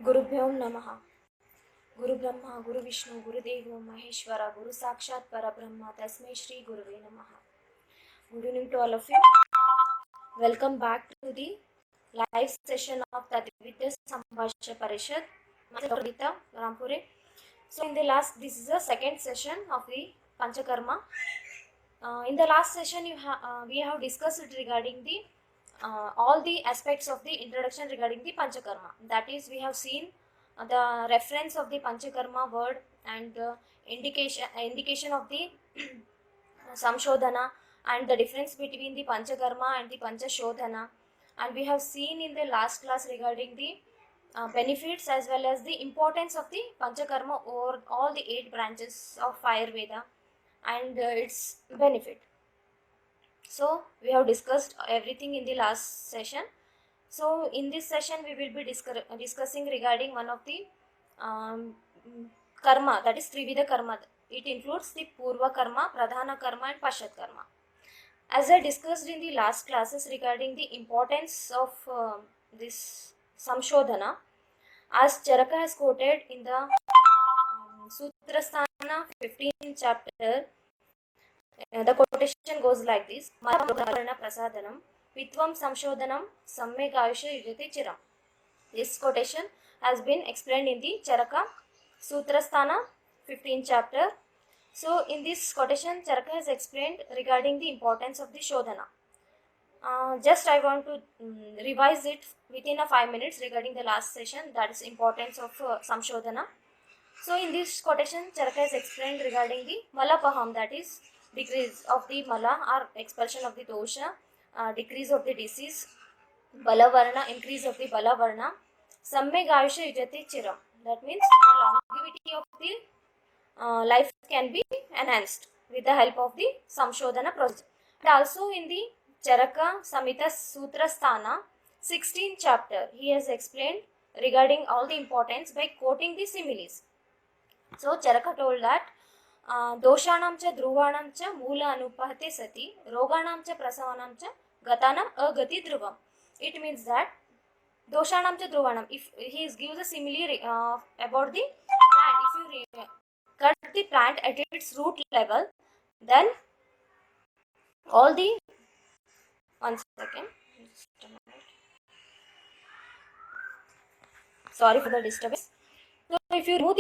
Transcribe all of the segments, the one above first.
गुरुभ्यो नमः। गुरु ब्रह्मा गुरु विष्णु गुरुदेवो महेश्वर गुरु साक्षात् परब्रह्म तस्मै श्री गुरुवे नमः. Good evening to all of you. Welcome back to the live session of Tadvidya Sambhashya Parishad. Myself Rita Rampure. So this is the second session of the Panchakarma. In the last session we have discussed regarding the all the aspects of the introduction regarding the Panchakarma. That is, we have seen the reference of the Panchakarma word and indication of the Samshodhana and the difference between the Panchakarma and the Panchashodhana. And we have seen in the last class regarding the benefits as well as the importance of the Panchakarma or all the 8 branches of Ayurveda and its benefit. So we have discussed everything in the last session. So in this session we will be discussing regarding one of the karma, that is Trivida karma. It includes the Purva karma, Pradhana karma and Pashat karma. As I discussed in the last classes regarding the importance of this Samshodhana, as Charaka has quoted in the Sutrasthana 15th chapter, the quotation goes like this: Maravarna prasadanam Vitvam Samshodhanam Sammyek Ayusha Yujati Chiram. This quotation has been explained in the Charaka Sutrasthana 15th chapter. So in this quotation, Charaka has explained regarding the importance of the Shodhana. Just I want to revise it within a 5 minutes regarding the last session, that is importance of Samshodhana. So in this quotation, Charaka has explained regarding the Malapaham, that is decrease of the Mala or expulsion of the dosha, decrease of the disease, Balavarna, increase of the Balavarna, Sammyek Ayusha Yujati Chiram. That means the longevity of the life can be enhanced with the help of the Samshodhana process. And also in the Charaka Samhita Sutrasthana 16th chapter, he has explained regarding all the importance by quoting the similes. So Charaka told that दोषाणां च ध्रुवाणां च मूल अनुपहते सति रोगाणां च प्रसवानां च गतानां अगति ध्रुवम्. It means that दोषाणां च ध्रुवाणां, if he gives a simile about the plant, if you cut the plant at its root level, then all the one second, sorry for the disturbance. So if you remove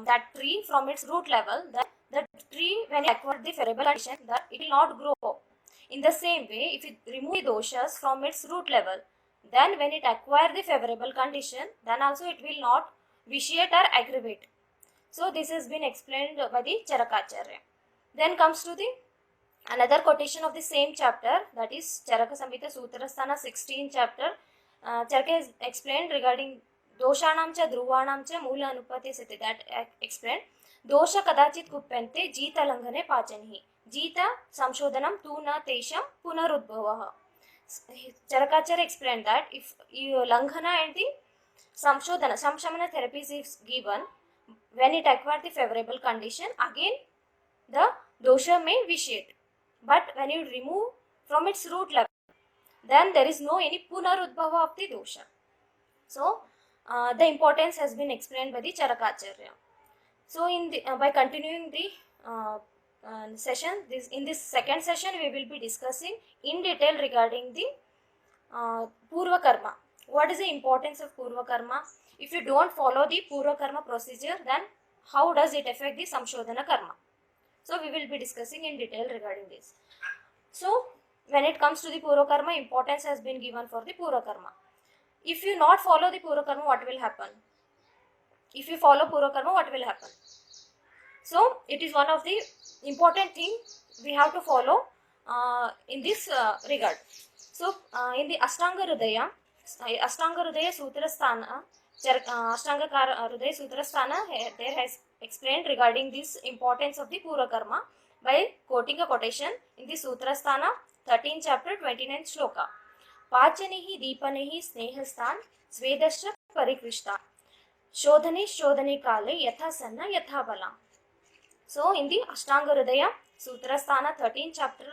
that tree from its root level, then the tree, when it acquires the favorable condition, that it will not grow. In the same way, if you remove the doshas from its root level, then when it acquires the favorable condition, then also it will not vitiate or aggravate. So this has been explained by the Charakacharya. Then comes to the another quotation of the same chapter, that is Charaka Samhita Sutrasthana 16th chapter. Charaka has explained regarding दोषाणां च ध्रुवाणां च मूल अनुपते सति, that explained दोष कदाचित् कुप्यन्ते जीत लंघने पाचनिः जीत संशोधनम तु न तेषां पुनरुद्भवः. Charakacharya explained that if you langhana and the samshodhana, samshamana therapies is given, when it acquires the favorable condition, again the dosha may vitiate. But when you remove from its root level, then there is no any punarudbhava of the dosha. So the importance has been explained by the Charakacharya. So in the, by continuing the session, in this second session we will be discussing in detail regarding the Purva Karma. What is the importance of Purva Karma? If you don't follow the Purva Karma procedure, then how does it affect the Samshodhana Karma? So we will be discussing in detail regarding this. So when it comes to the Purva Karma, importance has been given for the Purva Karma. If you not follow the Purva Karma, what will happen? If you follow Purva Karma, what will happen? So it is one of the important thing we have to follow in this regard. So in the Ashtanga Hridaya Sutrasthana, Ashtanga Hridaya Sutrasthana, there has explained regarding this importance of the Purva Karma by quoting a quotation in the Sutrasthana 13th chapter 29th shloka. पाचनिः दीपनिः स्नेहस्तान् स्वेदश्च परिकृष्टान् शोधने शोधने काले यथा सन्न यथा बला. So in the Ashtanga Hridaya Sutrasthana 13th chapter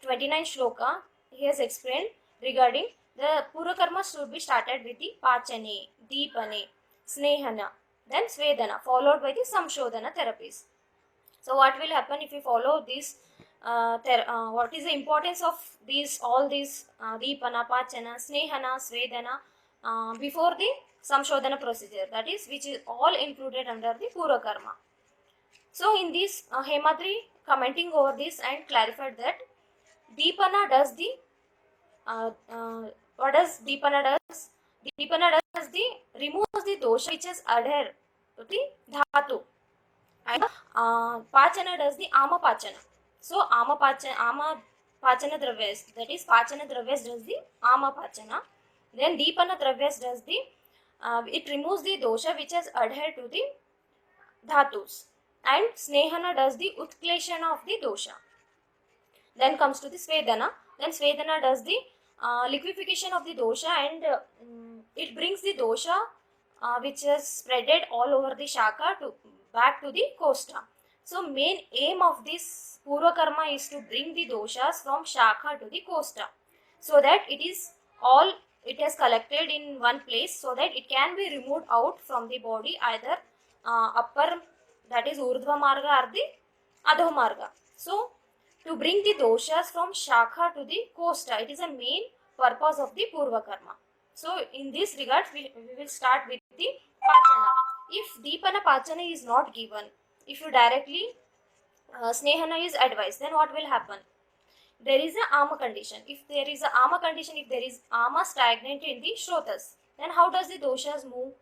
29th shloka, he has explained regarding The Purakarma should be started with the Pachane, Deepane, Snehana, then Svedana, followed by the Samshodhana therapies. So what will happen if you follow this? What is the importance of these all these Deepana, Pachana, Snehana, Svedana before the Samshodhana procedure? That is, which is all included under the Purakarma. So in this, Hemadri commenting over this and clarified that Deepana does the what does Deepana does? Deepana does the removes the dosha which is adhere to the dhatu, and Pachana does the ama pachana. So ama pachana dravyas, that is pachana dravyas does the ama pachana. Then Deepana dravyas does the it removes the dosha which is adhere to the dhatus, and Snehana does the utkleshana of the dosha. Then comes to the Svedana. Then Svedana does the liquefaction of the dosha, and it brings the dosha which is spreaded all over the shaka to back to the kosta. So main aim of this Purva Karma is to bring the doshas from shaka to the kosta, so that it has collected in one place, so that it can be removed out from the body, either upper, that is Urdhva Marga, or the Adho Marga. So to bring the doshas from shakha to the kosta, it is a main purpose of the Purva Karma. So in this regard, we will start with the Pachana. If Deepana Pachana is not given, if you directly Snehana is advised, then what will happen? There is a ama condition. If there is a ama condition, if there is ama stagnant in the shrotas, then how does the doshas move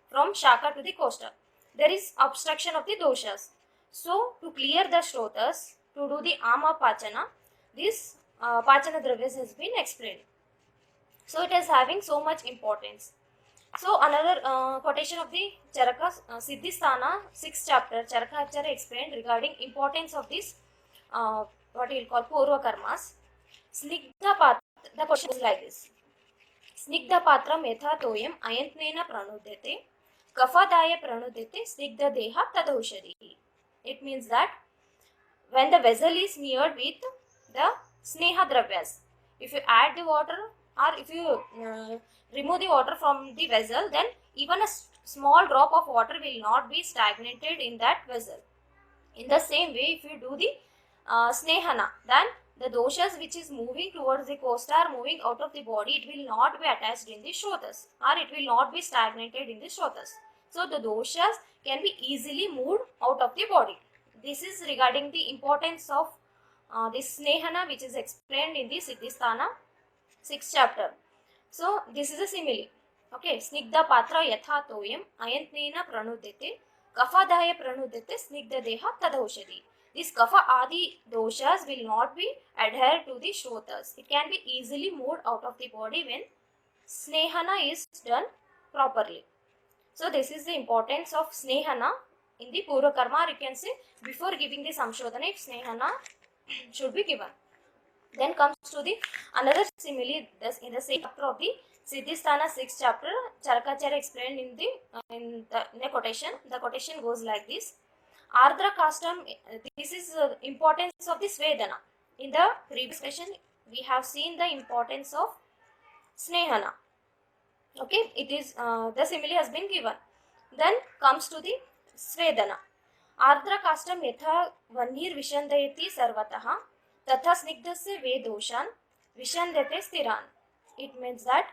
from shaka to the kosta? There is obstruction of the doshas. So to clear the shrotas, to do the ama pachana, this pachana dravyas has been explained. So it is having so much importance. So another quotation of the Charaka Siddhisthana 6th chapter, Charaka Acharya explained regarding importance of this what we will call Purva Karmas. Snigdha Patra, the question is like this. Snigdha Patram yatha toyam ayantnena pranudyate, kafadaya pranudyate snigdha deha tadaushadi. It means that when the vessel is smeared with the sneha dravyas, if you add the water or if you remove the water from the vessel, then even a small drop of water will not be stagnated in that vessel. In the same way, if you do the snehana, then the doshas which is moving towards the kosta are moving out of the body, it will not be attached in the shrotas, or it will not be stagnated in the shrotas. So the doshas can be easily moved out of the body. This is regarding the importance of this snehana, which is explained in the Siddhisthana 6th chapter. So this is a simile. Okay, snigdha patra yatha toyam ayantnena pranudyate, kafadaya pranudyate snigdha deha tadaushadi. These kapha adi doshas will not be adhered to the shrotas. It can be easily moved out of the body when snehana is done properly. So this is the importance of snehana in the Purva Karma, or you can say before giving the Samshodhana, if snehana should be given. Then comes to the another simile in the same chapter of the Siddhisthana 6th chapter. Charakacharya explained in the quotation. The quotation goes like this. Ardra Kastam, this is the importance of the Svedana. In the previous session, we have seen the importance of Snehana. Okay, it is the simile has been given. Then comes to the Svedana. Ardra Kastam yatha vanir vishandayati sarvataha tatha snigdhasya vedoshan vishandate stiran. It means that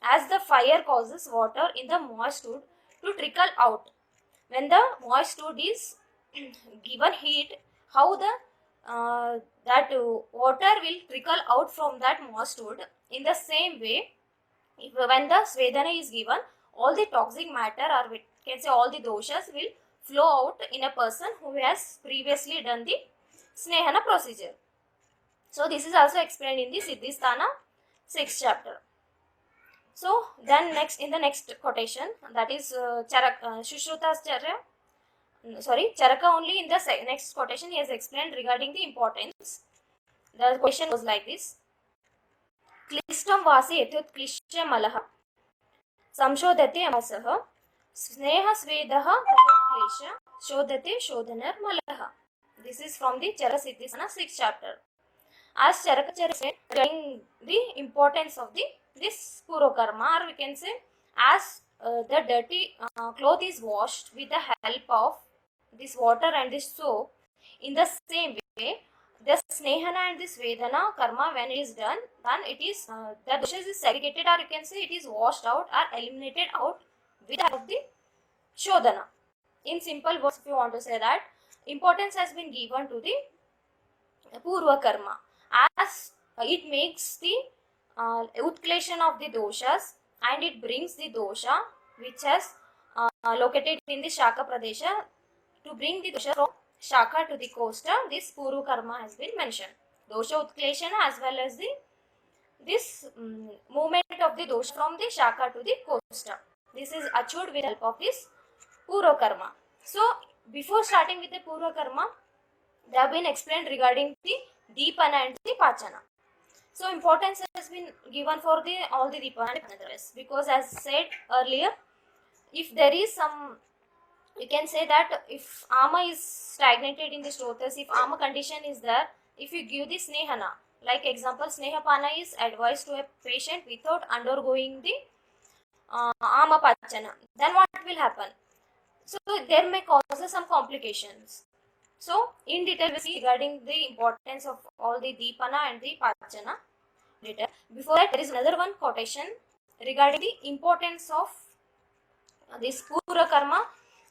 as the fire causes water in the moist wood to trickle out, when the moist wood is given heat, how the that water will trickle out from that moist wood. In the same way, when the Svedana is given, all the toxic matter, or we can say all the doshas, will flow out in a person who has previously done the Snehana procedure. So this is also explained in the Siddhisthana 6th chapter. So then next, in the next quotation, that is Shushrutasacharya, Charaka only in the next quotation he has explained regarding the importance. The question was like this. Klishtam vase yathutklishya malaha samshodate amasaha sneha svedaha tatklesha shodate shodhanar malaha. This is from the Charaka Siddhisthana 6th chapter. As Charakacharya said, regarding the importance of the this Purokarma, or we can say as the dirty cloth is washed with the help of this water and this soap, in the same way the Snehana and this Vedana karma, when it is done, then it is the doshas is segregated, or you can say it is washed out or eliminated out with the help of the Shodhana. In simple words, if you want to say that, importance has been given to the Purva karma as it makes the utkleshon of the doshas, and it brings the dosha which has located in the Shaka Pradesha, to bring the dosha from Shaka to the costa. This Purva karma has been mentioned. Dosha utkleshana as well as the this movement of the dosha from the Shaka to the costa. This is achieved with help of this Purva karma. So before starting with the Purva karma, they have been explained regarding the Deepana and the Pachana. So importance has been given for the all the Deepana and Pachana, because as said earlier, if there is some, you can say that if ama is stagnated in the stotas, if ama condition is there, if you give the Snehana, like example Snehapana is advised to a patient without undergoing the ama Pachana, then what will happen? So there may cause some complications. So in detail we see regarding the importance of all the Deepana and the Pachana. Before that, there is another one quotation regarding the importance of this Purva Karma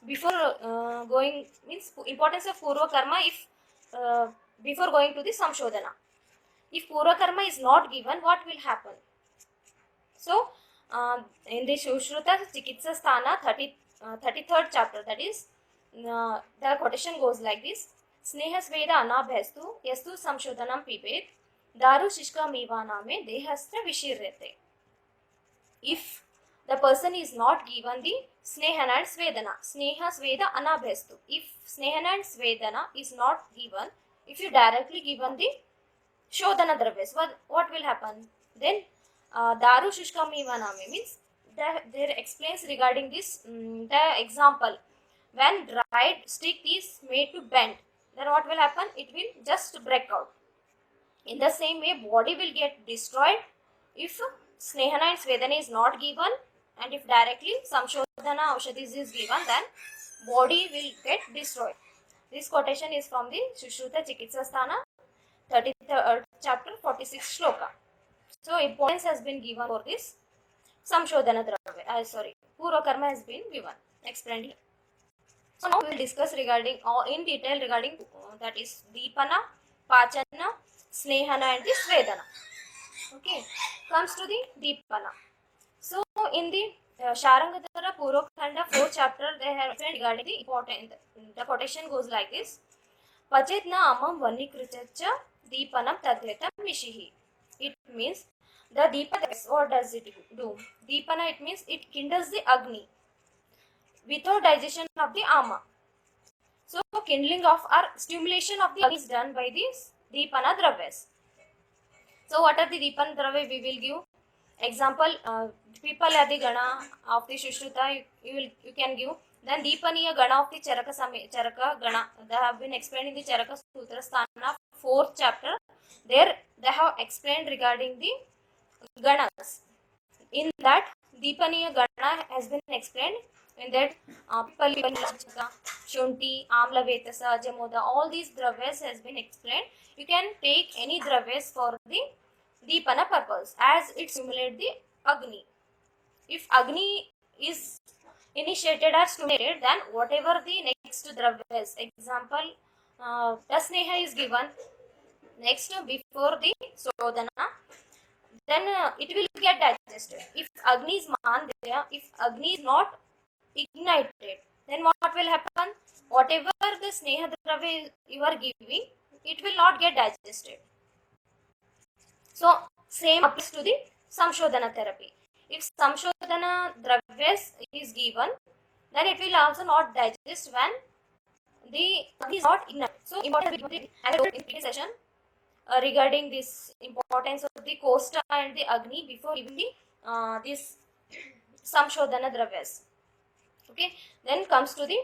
before going, means importance of Purva Karma if before going to the Samshodhana. If Purva Karma is not given, what will happen? So in the Sushruta Chikitsa Sthana 33rd chapter, that is the quotation goes like this: Snehas Veda Anabhestu Yastu Samshodhanam Pibet Daru Shishka Mivana me Dehastra Vishiryate. If the person is not given the Snehana and Svedana, Sneha Sveda Anabhestu, if Snehana and Svedana is not given, if you directly given the Shodhana Dravyas, what will happen? Then Daru Shishka Mivana me means there explains regarding this the example. When dried stick is made to bend, then what will happen? It will just break out. In the same way, body will get destroyed if Snehana and Svedana is not given, and if directly Samshodhana Aushadhis is given, then body will get destroyed. This quotation is from the Sushruta Chikitsa Sthana 33rd chapter 46th shloka. So importance has been given for this Samshodhana Dravya. Purva Karma has been given, explained here. So now we will discuss regarding in detail regarding that is Deepana, Pachana, Snehana and the Svedana. Okay, comes to the Deepana. So in the Sharangadhara Purvakhanda 4th chapter, they have explained regarding the important. The quotation goes like this: Pachetna amam vanikrichacha Deepanam tadhetam mishihi. It means the Deepana, what does it do? Deepana, it means it kindles the Agni without digestion of the ama. So kindling of or stimulation of the Agni is done by these Deepana Dravyas. So what are the Deepana Dravya we will give? Example, Pipaladi Gana of the Shushruta you can give. Then Deepaniya Gana of the Charaka Gana, they have been explained in the Charaka Sutra Sthana 4th chapter. There they have explained regarding the Ganas. In that Deepaniya Gana has been explained. In that Shunti, Amla Vetasa, Jamoda, all these dravyas has been explained. You can take any dravyas for the Deepana purpose as it simulates the Agni. If Agni is initiated or stimulated, then whatever the next dravyas, example, Tasneha is given next before the Sodhana, then it will get digested. If Agni is Mandya, if Agni is not ignited, then what will happen? Whatever the Sneha Dravya you are giving, it will not get digested. So same applies to the Samshodhana therapy. If Samshodhana Dravyas is given, then it will also not digest when the Agni is not ignited. So important in the session regarding this importance of the Kosta and the Agni before giving the this Samshodhana Dravyas. Okay, then comes to the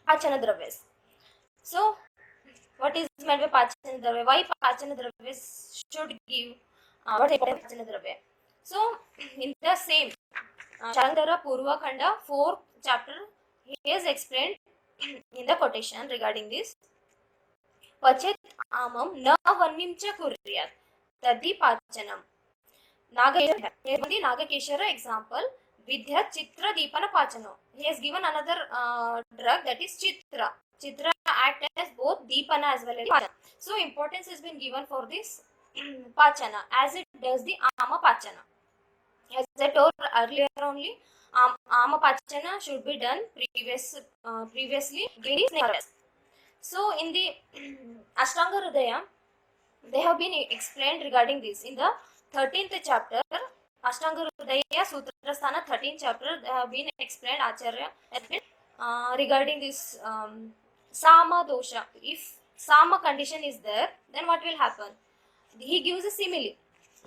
Pachana Dravyas. So What is meant by Pachana Dravya? Why Pachana Dravya should give? What is Pachana Dravya? So, in the same Chalandara Purva Khanda 4th chapter, he has explained in the quotation regarding this. Pachet amam na vannim cha kuryat tadi pachanam. Nagakeshara example. Vidya Chitra Deepana Pachano. He has given another drug, that is Chitra. Chitra act as both Deepana as well as Pachana. So importance has been given for this Pachana as it does the Ama Pachana. As I told earlier only, Ama Pachana should be done previously during the Sneha rest. So in the Ashtanga Hridaya, they have been explained regarding this in the 13th chapter. Ashtanga Hridaya Sutrasthana 13th chapter, they have been explained, Acharya has been regarding this Sama dosha. If Sama condition is there, then what will happen? He gives a simile.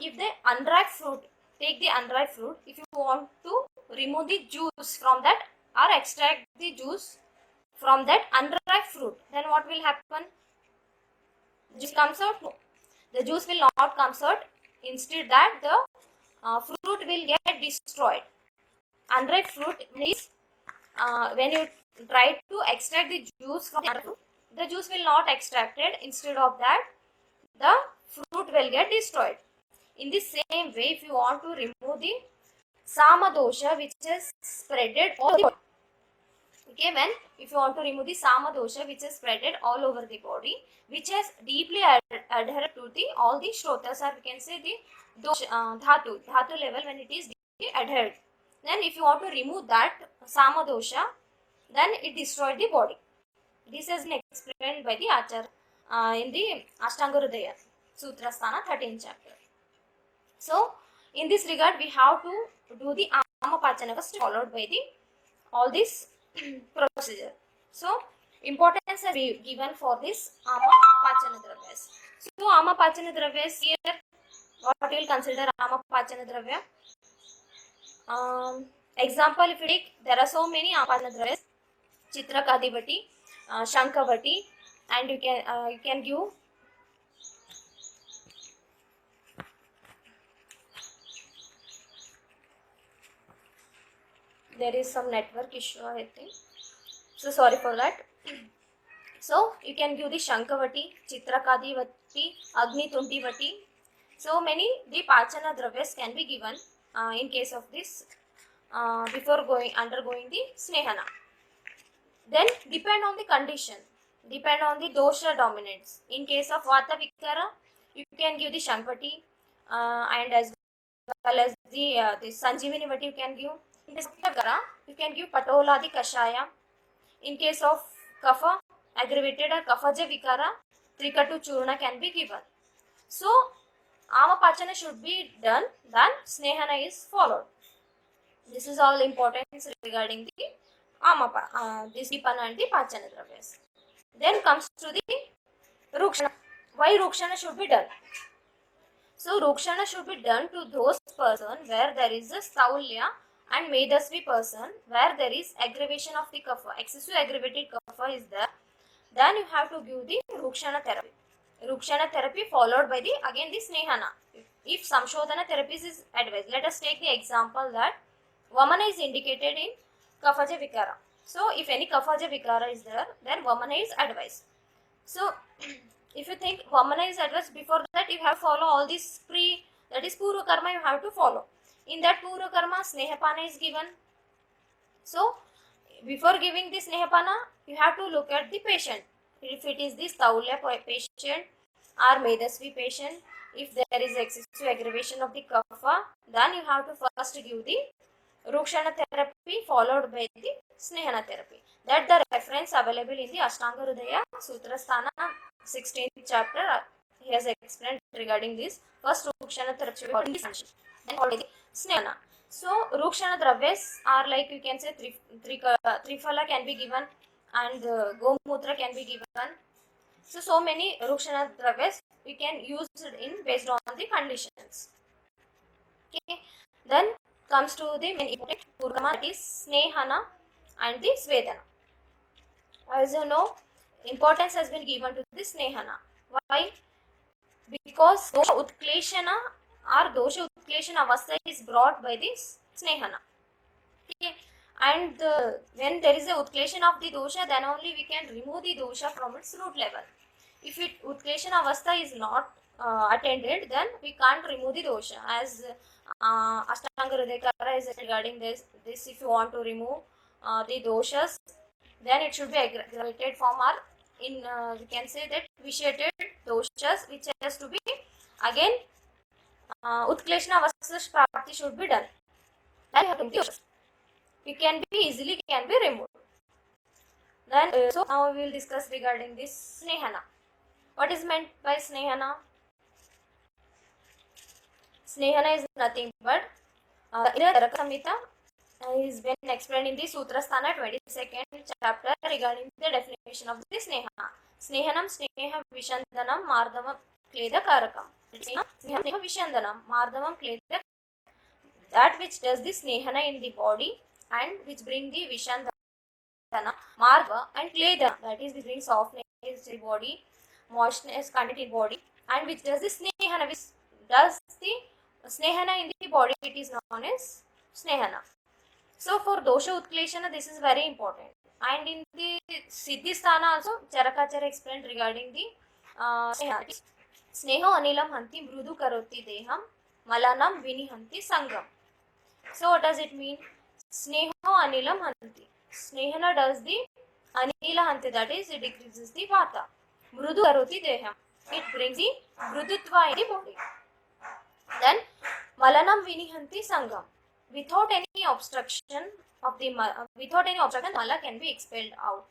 If the unripe fruit, take the unripe fruit, if you want to remove the juice from that or extract the juice from that unripe fruit, then what will happen? Juice comes out? No. The juice will not come out. Instead that the fruit will get destroyed. Unripe fruit is when you try to extract the juice from the unripe fruit, the juice will not extracted. Instead of that, the fruit will get destroyed. In the same way, if you want to remove the Sama dosha which is spreaded all the body, okay, if you want to remove the Sama dosha which is spreaded all over the body, which has deeply adhered to the all the shrotas, or we can say the dosha, dhatu level, when it is deeply adhered, then if you want to remove that Sama dosha, then it destroyed the body. This has been explained by the Acharya in the Ashtanga Hridaya Sutrasthana 13th chapter. So in this regard, we have to do the Ama Pachana first, followed by the all this procedure. So importance are given for this Ama Pachana Dravyas. So Ama Pachana Dravyas here, what you will consider Ama Pachana Dravya? Example, if you take, there are so many Ama Pachana Dravyas: Chitra Kadivati, Shankavati, and you can give there is some network issue, I think. So sorry for that. So you can give the Shankavati, Chitrakadivati, Agni Tuntivati. So many the Pachana Dravyas can be given in case of this before undergoing the Snehana. Then depend on the condition, depend on the dosha dominance. In case of Vata Vikara, you can give the Shankavati and as well as the Sanjivini Vati you can give. In case of Vikara, you can give Patoladi Kashaya. In case of Kapha aggravated or Kaphaja Vikara, Trikatu Churna can be given. So Ama Pachana should be done, then Snehana is followed. This is all importance regarding the Ama this Dipana and the Pachana Dravyas. Then comes to the Rukshana. Why Rukshana should be done? So Rukshana should be done to those person where there is a Staulya and Medasvi person, where there is aggravation of the Kapha, excessive aggravated Kapha is there, then you have to give the Rukshana therapy. Rukshana therapy followed by the again the Snehana. If Samshodhana therapies is advised, let us take the example that Vamana is indicated in Kaphaja Vikara. So if any Kaphaja Vikara is there, then Vamana is advised. So if you think Vamana is advised, before that you have to follow all these that is Purva Karma you have to follow. In that Purva Karma, Snehapana is given. So before giving the Snehapana, you have to look at the patient. If it is the Staulya patient or Medasvi patient, if there is excessive aggravation of the Kapha, then you have to first give the Rukshana therapy followed by the Snehana therapy. That the reference available in the Ashtanga Hridaya Sutrasthana 16th chapter. He has explained regarding this. First Rukshana therapy then already Snehana. So Rukshana Dravyas are like, you can say Triphala can be given and Gomutra can be given. So many Rukshana Dravyas we can use it in based on the conditions. Okay. Then comes to the main important Purgama, that is Snehana and the Svedana. As you know, importance has been given to this Snehana. Why? Because dosha utkleshana or dosha utkleshana avastha is brought by this Snehana. Okay. And when there is a utkleshana of the dosha, then only we can remove the dosha from its root level. If utkleshana avastha is not attended, then we can't remove the dosha. As Ashtanga Hridayakara is regarding this, if you want to remove the doshas, then it should be aggravated form, or in we can say that vitiated doshas, which has to be again utkleshana avastha prapti should be done. Then it can be easily removed. Then so now we will discuss regarding this Snehana. What is meant by Snehana? Snehana is nothing but in the Charaka Samhita is been explained in the Sutrasthana 22nd chapter regarding the definition of the Sneha. Snehanam Sneha Vishandanam Mardavam Kleda Karakam. Sneha Vishandanam Mardavam Kleda, that which does the Snehana in the body and which bring the Vishandana, Marva and Kleda, that is which brings softness in the body, moistness content in body, and which does the Snehana, which does the Snehana in the body, it is known as Snehana. So for dosha utkleshana, this is very important. And in the Siddhisthana also, Charakacharya explained regarding the Sneha. Sneho anilam hanti mrudu karoti deham malanam vinihanti sangam. So what does it mean? Sneho anilam hanti. Snehana does the anila hanti, that is it decreases the vata. Mrudu karoti deham. It brings the mrudutva in the body. Then malanam vinihanti sangam. Without any obstruction of the mala can be expelled out.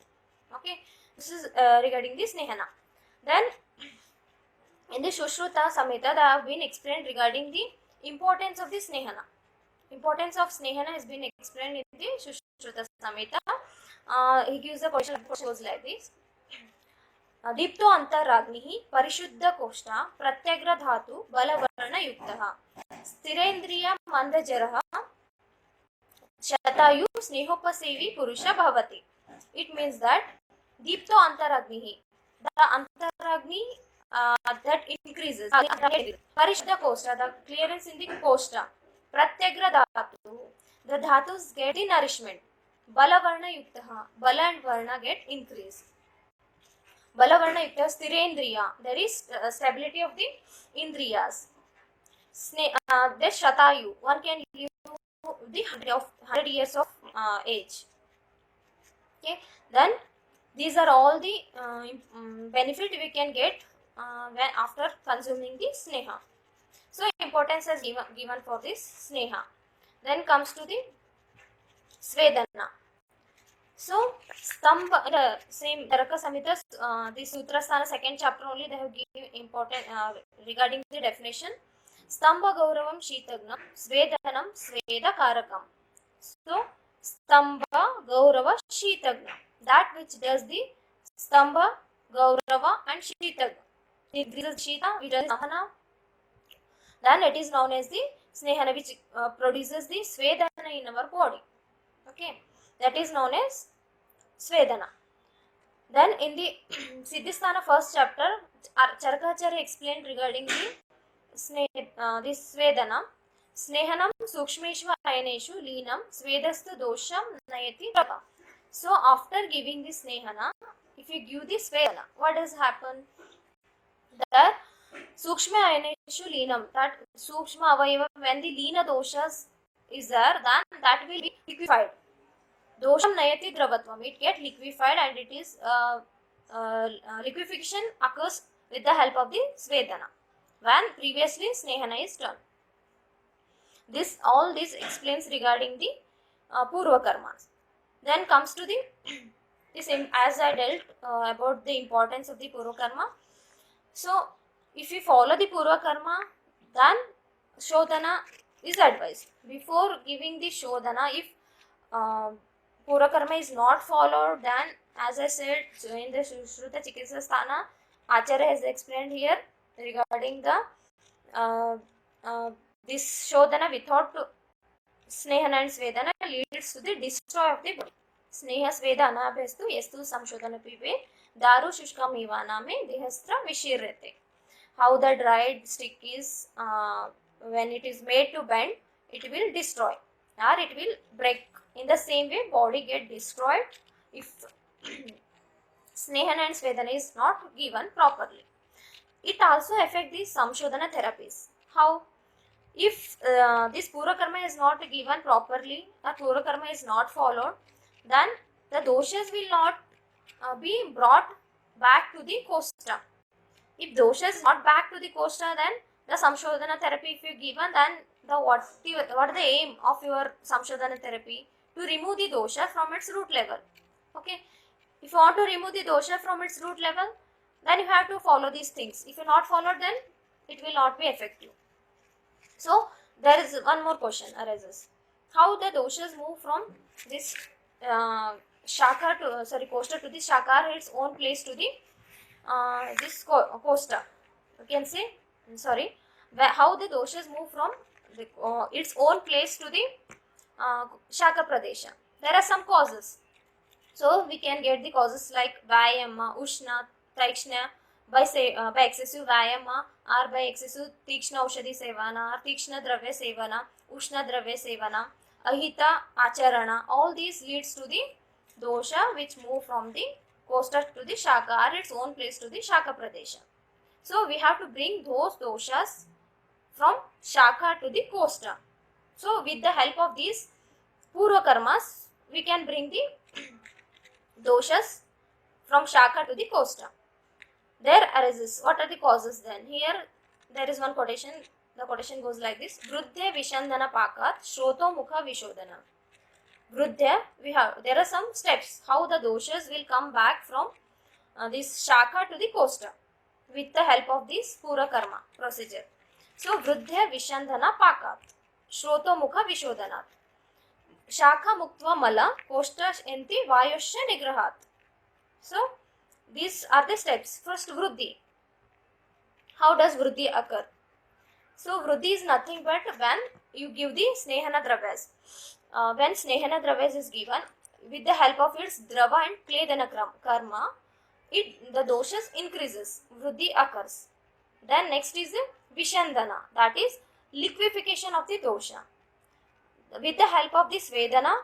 Okay, this is regarding the Snehana. Then in the Sushruta Samhita, they have been explained regarding the importance of the Snehana. Importance of Snehana has been explained in the Sushruta Samhita. He gives a question goes like this. दीप्तो अंतराग्निः परिशुद्ध कोष्ठा प्रत्यग्र धातु बलवर्ण युक्तः स्थिरेन्द्रिय मंदजरः शतायु स्नेहोपसेवी पुरुष भवति. It means that दीप्तो अंतराग्निः, the antaragni that increases, parishudha koshta, the clearance in the koshta, pratyagra dhatu, the dhatus get the nourishment, balavarna yuktaha, bala and varna get increased. Balavarna yukta sthirendriya, there is stability of the indriyas. The shatayu, one can live the 100 years of age. Okay, then these are all the benefit we can get when after consuming the Sneha. So importance is given for this Sneha. Then comes to the Svedana. So Stambha, the same Charaka Samhita, the Sutrasthana second chapter only, they have given important regarding the definition. Stambha Gauravam Shitagnam Svedanam Sveda Karakam. So Stambha Gaurava Shitagnam, that which does the Stambha, Gaurava and Shitagna. If this is Shita, which does Sahana, then it is known as the Snehana, which produces the Svedana in our body. Okay, that is known as Svedana. Then in the Siddhisthana first chapter, Charakacharya explained regarding the this Svedana. Snehanam sukshmeshva ayaneshu leenam svedastu dosham nayati prabha. So after giving the Snehana, if you give the Svedana, what does happen? The sukshma ayaneshu leenam, that sukshma avayava, when the leena doshas is there, then that will be liquefied. Dosham nayati dravatvam, it get liquefied, and it is liquefaction occurs with the help of the Svedana, when previously Snehana is done. All this explains regarding the Purva Karmas. Then comes to the same, as I dealt about the importance of the Purva Karma. So if you follow the Purva Karma, then Shodhana is advised. Before giving the Shodhana, if Purva Karma is not followed, then as I said in the Sushruta Chikitsa Sthana, Acharya has explained here regarding the this Shodhana without Snehana and Svedana leads to the destroy of the body. Sneha Sveda Anabhestu Yestu Samshodhana Pive दारू शुष्कम इवाना में देहस्त्र विशीर्यते. How the dried stick is when it is made to bend, it will destroy or it will break. In the same way, body get destroyed if Snehana and Svedana is not given properly. It also affects the Samshodhana therapies. How? If this Purva Karma is not given properly or Purva Karma is not followed, then the doshas will not be brought back to the kosta. If dosha is not back to the kosta, then the Samshodhana therapy, if you given, then what the aim of your Samshodhana therapy? To remove the dosha from its root level. Okay. If you want to remove the dosha from its root level, then you have to follow these things. If you not follow, then it will not be effective. So there is one more question arises. How the doshas move from this shaka to kosta to the shakar, its own place to the this kosta. You can say how the doshas move from the, its own place to the shaka pradesha. There are some causes. So we can get the causes like Vyama, Ushna, Taikshna by excessive Vyama or by excessive Tikshna Aushadhi Sevana or Tikshna Dravya Sevana, Ushna Dravya Sevana, Ahita Acharana. All these leads to the dosha which move from the kosta to the shaka or its own place to the shaka pradesha. So we have to bring those doshas from shaka to the kosta. So with the help of these purva karmas, we can bring the doshas from shaka to the kosta. There arises. What are the causes then? Here there is one quotation. The quotation goes like this: Vrudhya vishandana pakat shroto mukha vishodhana. Vrudhya, there are some steps how the doshas will come back from this shaka to the kosta with the help of this pura karma procedure. So vrudhya vishandana pakat shroto mukha vishodhanat. Shaka muktva mala kosta enti vayosya nigrahat. So these are the steps. First, Vruddhi. How does Vruddhi occur? So Vruddhi is nothing but when you give the Snehana Dravyas. When Snehana Dravyas is given, with the help of its Drava and Kledana Karma, the doshas increases. Vruddhi occurs. Then next is Vishandana, that is liquefaction of the dosha. With the help of this Vedana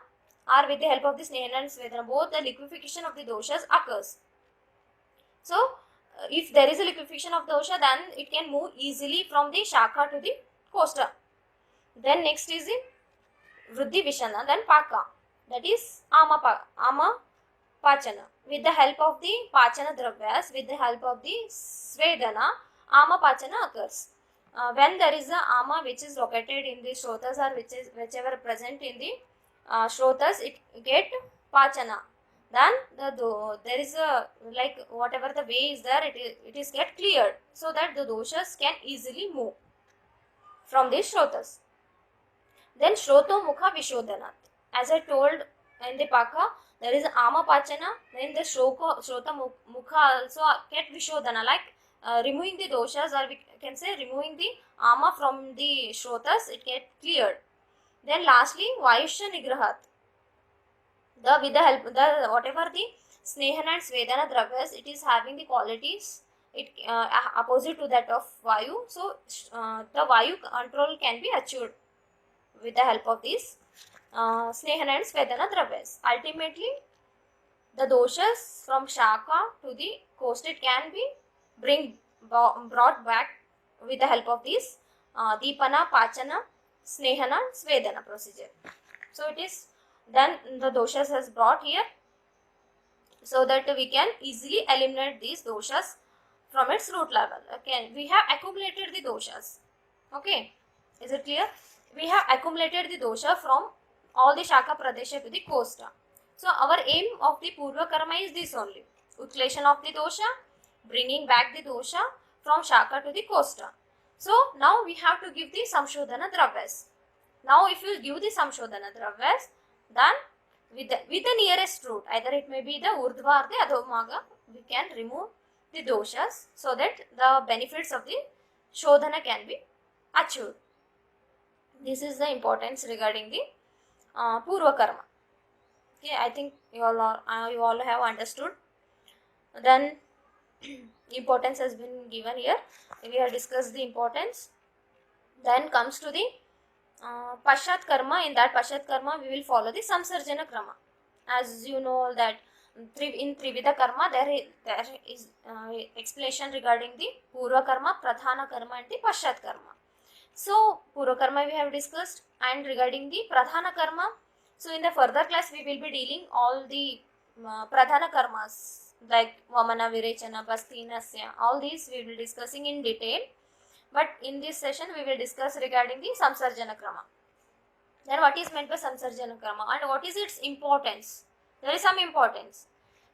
or with the help of this Snehana and Svedana, both the liquefaction of the doshas occurs. So, if there is a liquefaction of dosha, then it can move easily from the shaka to the kosta. Then next is the Vruddhi Vishana, then Paka, that is Ama Pachana. With the help of the Pachana Dravyas, with the help of the Svedana, Ama Pachana occurs. When there is a Ama which is located in the Shrotas or whichever present in the Shrotas, it get Pachana. Then there is a whatever the way is there, it is get cleared so that the doshas can easily move from these shrotas. Then shroto mukha vishodhanat. As I told in the paka, there is ama pachana. Then the shrota mukha also get vishodhana, like removing the doshas, or we can say removing the ama from the shrotas, it get cleared. Then lastly, vayushya nigrahat. With the help, whatever the Snehana and Svedana Dravyas, it is having the qualities opposite to that of Vayu. So the Vayu control can be achieved with the help of these Snehana and Svedana Dravyas. Ultimately, the doshas from Shaka to the kosta can be brought back with the help of these Deepana, Pachana, Snehana, Svedana procedure. So it is then the doshas has brought here so that we can easily eliminate these doshas from its root level. Okay, we have accumulated the doshas. Okay, is it clear? We have accumulated the dosha from all the shaka pradesha to the kosta. So our aim of the purva karma is this only: utleshana of the dosha, bringing back the dosha from shaka to the kosta. So now we have to give the samshodhana dravyas. Now if you give the samshodhana dravyas, then with the nearest root, either it may be the urdhva or the adhomaga, we can remove the doshas so that the benefits of the shodhana can be achieved. This is the importance regarding the purva karma. Okay, I think you all have understood. Then importance has been given here. We have discussed the importance. Then comes to the Pashat Karma. In that Pashat Karma, we will follow the Samsarjana Krama. As you know that in Trivida Karma, there is explanation regarding the Purva Karma, Pradhana Karma and the Pashat Karma. So, Purva Karma we have discussed, and regarding the Pradhana Karma, so in the further class we will be dealing all the Pradhana Karmas like Vamana, Virechana, Basti, Nasya, all these we will be discussing in detail. But in this session we will discuss regarding the Samsarjana Krama. Then what is meant by Samsarjana Krama and what is its importance? There is some importance.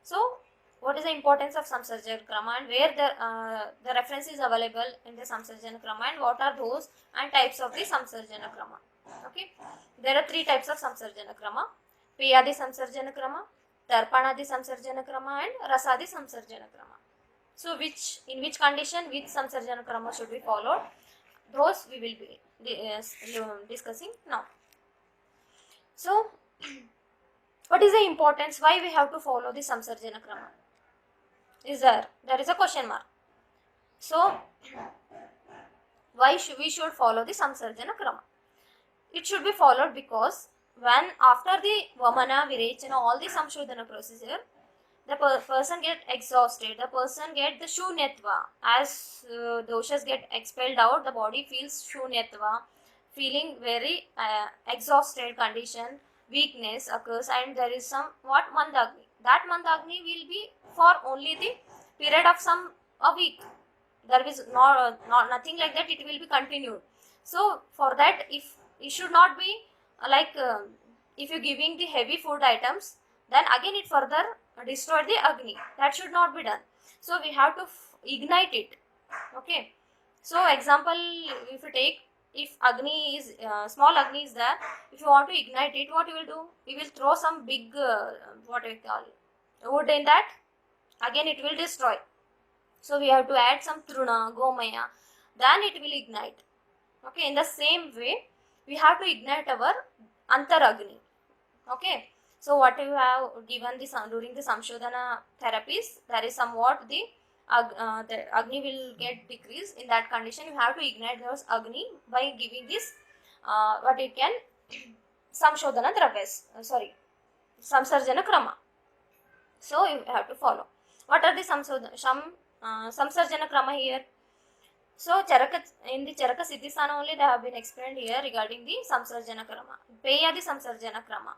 So, what is the importance of Samsarjana Krama and where the reference is available in the Samsarjana Krama and what are those and types of the Samsarjana Krama? Okay, there are three types of Samsarjana Krama: Peyadi Samsarjana Krama, Tarpanadi Samsarjana Krama, and Rasadi Samsarjana Krama. So, in which condition which Samsarjana Krama should be followed? Those we will be discussing now. So, what is the importance? Why we have to follow the Samsarjana Krama? There is a question mark. So, why we should follow the Samsarjana Krama? It should be followed because when after the Vamana, Virechana, all the Samshodhana procedure, the person get exhausted, the person get the Shunyatva. As doshas get expelled out, the body feels Shunyatva, feeling very exhausted condition, weakness occurs, and there is some Mandagni. That Mandagni will be for only the period of a week. There is nothing like that, it will be continued. So for that, if it should not be if you're giving the heavy food items, then again it further destroy the Agni. That should not be done. So we have to ignite it. Okay. So example, if you take, if Agni is small Agni is there, if you want to ignite it, what you will do? We will throw some big what we call wood in that. Again it will destroy. So we have to add some Truna, Gomaya, then it will ignite. Okay. In the same way, we have to ignite our Antaragni. Okay. So what you have given during the Samshodhana therapies, there is somewhat the Agni will get decreased. In that condition, you have to ignite those Agni by giving this what you can Samshodhana Dravyas, Samsarjana Krama. So you have to follow. What are the Samsarjana Krama here? So in the Charaka Siddhisthana only they have been explained here regarding the Samsarjana Krama. Peyadi Samsarjana Krama.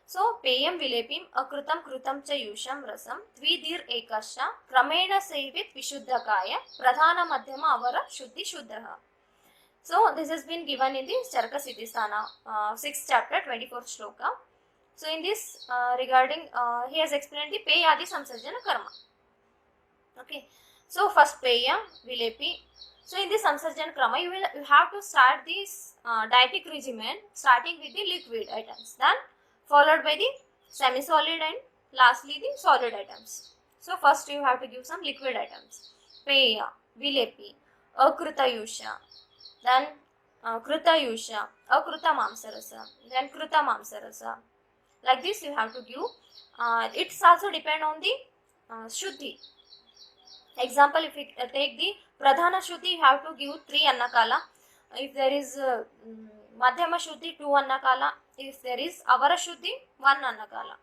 So, Peyam Vilepim Akrutam Krutam Cha Yusham Rasam Dvidir Ekasha Kramena Sevit Vishuddhakaya Pradhana Madhyama Avara Shuddhi Shuddhaha. So, this has been given in the Charaka Siddhisthana 6th chapter 24th shloka. So, in this regarding he has explained the Peyadi Samsarjana Karma. Okay. So, first Peya Vilepi. So, in the Samsarjana Krama, you have to start this dietetic regimen starting with the liquid items. Then followed by the semi-solid and lastly the solid items. So first you have to give some liquid items. Peya, Vilepi, Akrutayusha, then Krutayusha, Akruta Mamsarasa, then Kruta Mamsarasa. Like this you have to give. It's also depend on the Shuddhi. Example, if we take the Pradhana Shuddhi, you have to give 3 Annakala. If there is Madhyama Shuddhi, 2 Annakala. If there is Avara Shuddhi, 1 Annakala.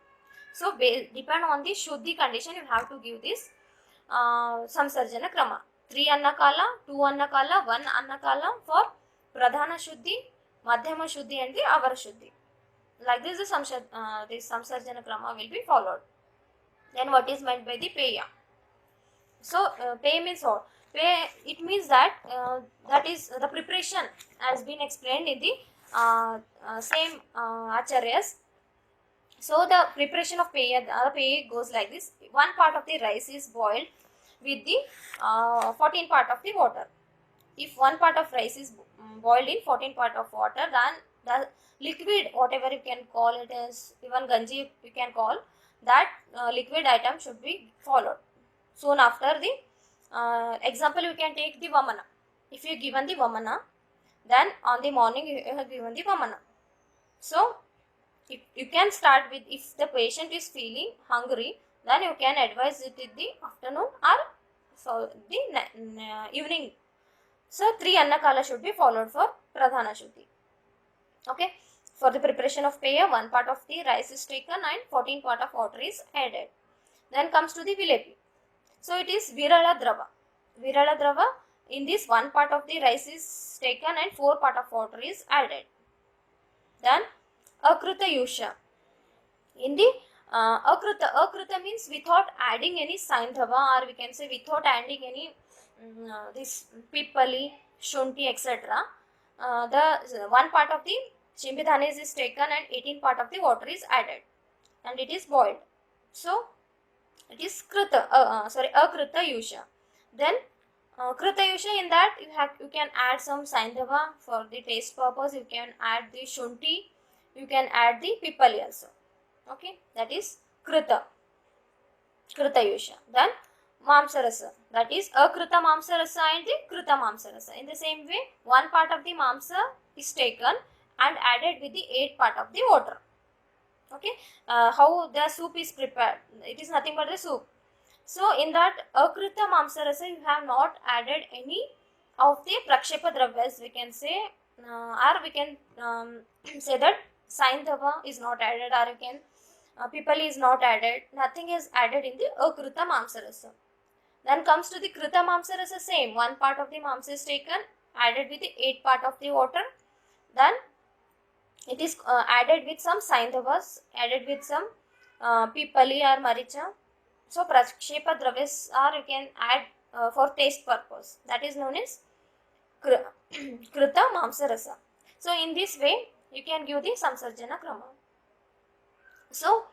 So, depend on the Shuddhi condition, you have to give this Samsarjana Krama. 3 Annakala, 2 Annakala, 1 Annakala for Pradhana Shuddhi, Madhyama Shuddhi and the Avara Shuddhi. Like this, this Samsarjana Krama will be followed. Then what is meant by the Peya? So, Pey means what? Pey, it means that that is the preparation has been explained in the same acharyas. So the preparation of pey goes like this. One part of the rice is boiled with the 14 part of the water. If one part of rice is boiled in 14 part of water, then the liquid, whatever you can call it as, even ganji you can call, that liquid item should be followed. Soon after the example, you can take the Vamana. If you given the Vamana, then on the morning you have given the Vamana. So, you can start with, if the patient is feeling hungry, then you can advise it in the afternoon or so the evening. So 3 Annakala should be followed for Pradhana Shuddhi. Okay. For the preparation of Peya, 1 part of the rice is taken and 14 part of water is added. Then comes to the Vilepi. So it is Virala Drava. Virala Drava, in this 1 part of the rice is taken and 4 part of water is added. Then Akruta Yusha. In the Akruta means without adding any Saindhava, or we can say without adding any this Pippali, Shunti, etc. The 1 part of the Chimbidhanis is taken and 18 part of the water is added and it is boiled. So it is Akruta Yusha. Then Kruta Yusha, in that you can add some Saindhava for the taste purpose. You can add the Shunti. You can add the Pippali also. Okay, that is Kruta Yusha. Then Mamsarasa, that is Akruta Mamsarasa and the Kruta Mamsarasa. In the same way, 1 part of the Mamsa is taken and added with the 8 part of the water. Okay, how the soup is prepared? It is nothing but the soup. So in that Akruta Mamsarasa, you have not added any of the Prakshepa Dravyas, we can say, or we can say that Saindhava is not added, or you can Pippali is not added. Nothing is added in the Akruta Mamsarasa. Then comes to the Kruta Mamsarasa, same. 1 part of the Mamsa is taken, added with the 8 part of the water. Then it is added with some Saindhavas, added with some Pippali or Maricha. So Prakshepa Dravyas, or you can add for taste purpose. That is known as Kruta Mamsarasa. So in this way, you can give the Samsarjana Krama. So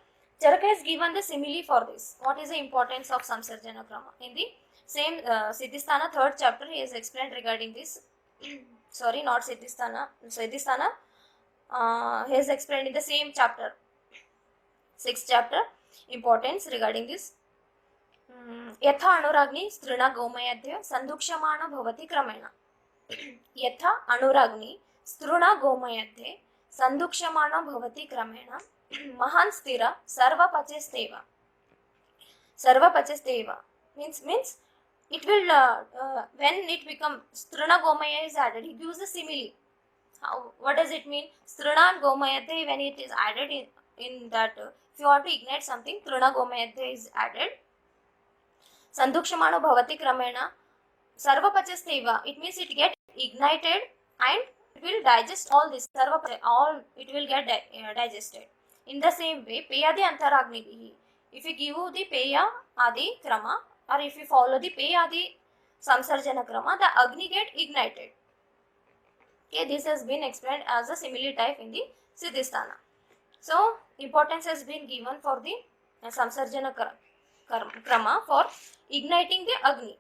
Charaka has given the simile for this. What is the importance of Samsarjana Krama? In the same Siddhisthana 3rd chapter, he has explained regarding this. Sorry, not Siddhisthana. Siddhisthana he has explained in the same chapter, 6th chapter, importance regarding this. यथा अनुराग्नि स्त्रीणा गोमयध्य संदुक्ष्यमाण भवति क्रमेण. यथा अनुराग्नि स्त्रीणा गोमयध्य संदुक्ष्यमाण भवति क्रमेण महान स्थिर सर्वपचस्तेव. Sarvapachasteva means it will when it becomes Strana Gomaya is added, he gives the simile. What does it mean? Strana and Gomayate, when it is added in that, if you want to ignite something, Trina Gomayate is added. Sandukshamano Bhavati Kramena Sarvapachasteva, it means it get ignited and it will digest all this. All it will get digested. In the same way, Peyadi Antaragni, if you give the Peya Adi Krama, or if you follow the Peya Adi Samsarjana Krama, the Agni get ignited. Okay, this has been explained as a simile type in the Siddhisthana. So, importance has been given for the Samsarjana Krama for igniting the Agni.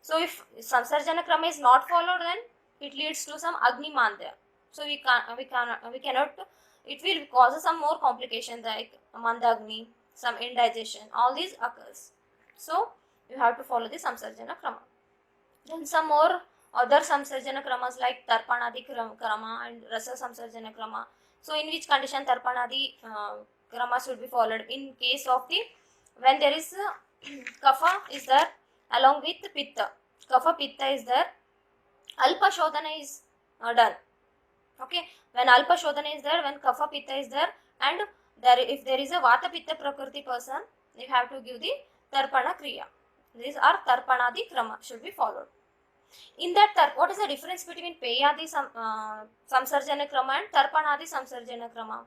So, if Samsarjana Krama is not followed, then it leads to some Agni Mandya. So, we cannot, it will cause some more complications like Mandagni, some indigestion, all these occurs. So, you have to follow the Samsarjana Krama. Then some more other Samsarjana Kramas like Tarpanadi Krama and Rasa Samsarjana Krama. So, in which condition Tarpanadi Krama should be followed? In case of the, when there is Kapha is there along with Pitta. Kapha Pitta is there, Alpa Shodhana is done. Okay, when Alpa Shodhana is there, when Kapha Pitta is there, and if there is a Vata Pitta Prakriti person, you have to give the Tarpana Kriya. These are Tarpanadi Krama should be followed. In that, what is the difference between Peyadi Samsarjana Krama and Tarpanadi Samsarjana Krama?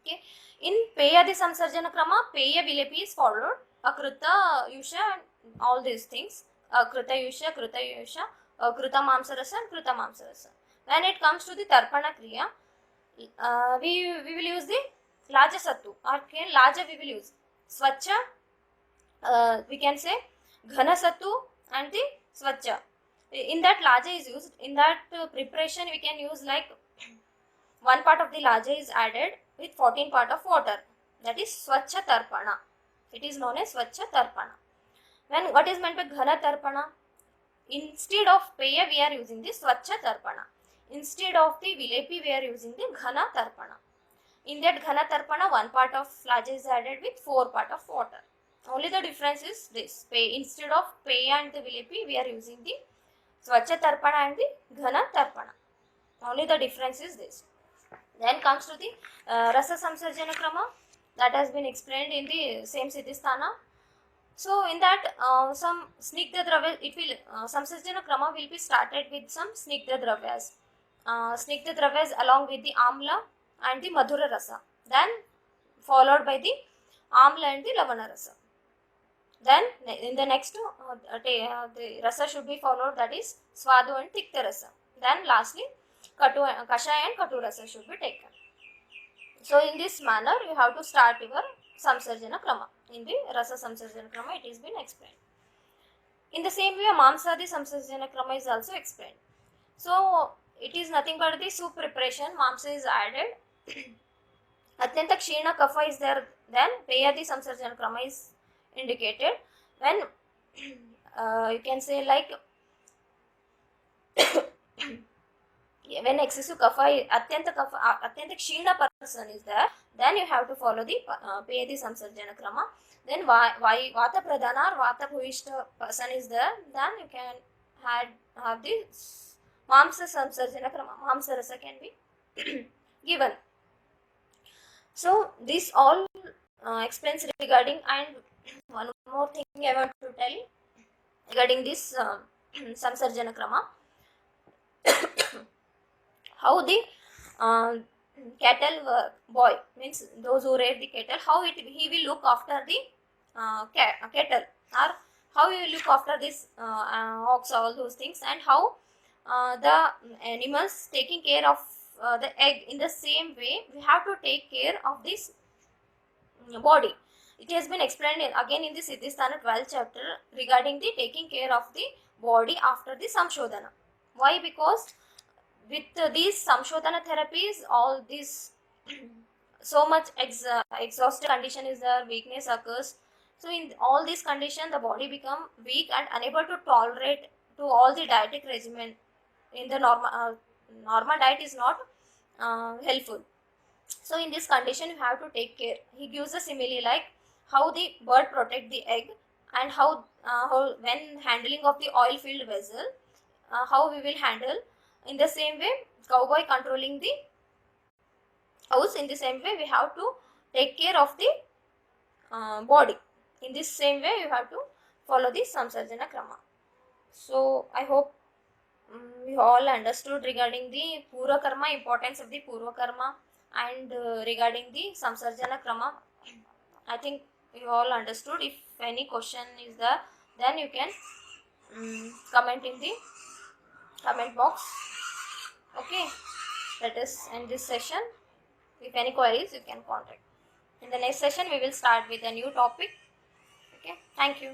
Okay. In Peyadi Samsarjana Krama, Peya Vilepi is followed, Akruta Yusha and all these things, Kruta Yusha, Kruta Mamsarasa and Kruta Mamsarasa. When it comes to the Tarpana Kriya, we will use the Laja Sattu, or Laja we will use Swacha, we can say Ghana Sattu and the Swacha. In that Laja is used, in that preparation we can use like 1 part of the Laja is added with 14 part of water. That is Swacha Tarpana. It is known as Swacha Tarpana. When what is meant by Ghana Tarpana? Instead of Peya we are using the Swacha Tarpana. Instead of the Vilepi we are using the Ghana Tarpana. In that Ghana Tarpana, 1 part of flagella is added with 4 part of water. Only the difference is this. Instead of Peya and the Vilepi, we are using the Swacha Tarpana and the Ghana Tarpana. Only the difference is this. Then comes to the Rasa Samsarjana Krama, that has been explained in the same Siddhisthana. So in that some Snigdha Dravya, it will Samsarjana Krama will be started with some Snigdha Dravyas. Snigdha Dravyas along with the Amla and the Madhura Rasa. Then followed by the Amla and the Lavana Rasa. Then in the next the Rasa should be followed, that is Swadu and Tikta Rasa. Then lastly Kashaya and Katu Rasa should be taken. So in this manner you have to start your Samsarjana Krama. In the Rasa Samsarjana Krama it is been explained. In the same way Mamsadi Samsarjana Krama is also explained. So it is nothing but the soup preparation. Mamsa is added. Atyanta Kshina Kapha is there. Then Peyadi Samsarjana Krama is indicated. When you can say like when excessive kapha, atyanta kshina person is there, then you have to follow the Peyadi Samsarjana Krama. Then Vata Pradhana or Vata Bhuvishta person is there, then you can have the Mamsa Samsarjana Krama. Mamsa Rasa can be given. So this all explains regarding. And one more thing I want to tell regarding this Samsarjana Krama. How the cattle boy, means those who rear the cattle, how he will look after the cattle, or how he will look after this ox, all those things, and how the animals taking care of the egg. In the same way we have to take care of this body. It has been explained again in the Siddhisthana 12th chapter regarding the taking care of the body after the Samshodhana. Why? Because with these Samshodhana therapies, all this so much exhausted condition is there, weakness occurs. So in all these conditions the body become weak and unable to tolerate to all the dietetic regimen. In the normal diet is not helpful. So in this condition you have to take care. He gives a simile like how the bird protect the egg, and how when handling of the oil filled vessel, how we will handle. In the same way cowboy controlling the house, in the same way we have to take care of the body. In this same way you have to follow the Samsarjana Krama. So I hope we all understood regarding the Purva Karma, importance of the Purva Karma, and regarding the Samsarjana Krama. I think you all understood. If any question is there, then you can comment in the comment box. Okay, let us end this session. If any queries you can contact. In the next session we will start with a new topic. Okay, thank you.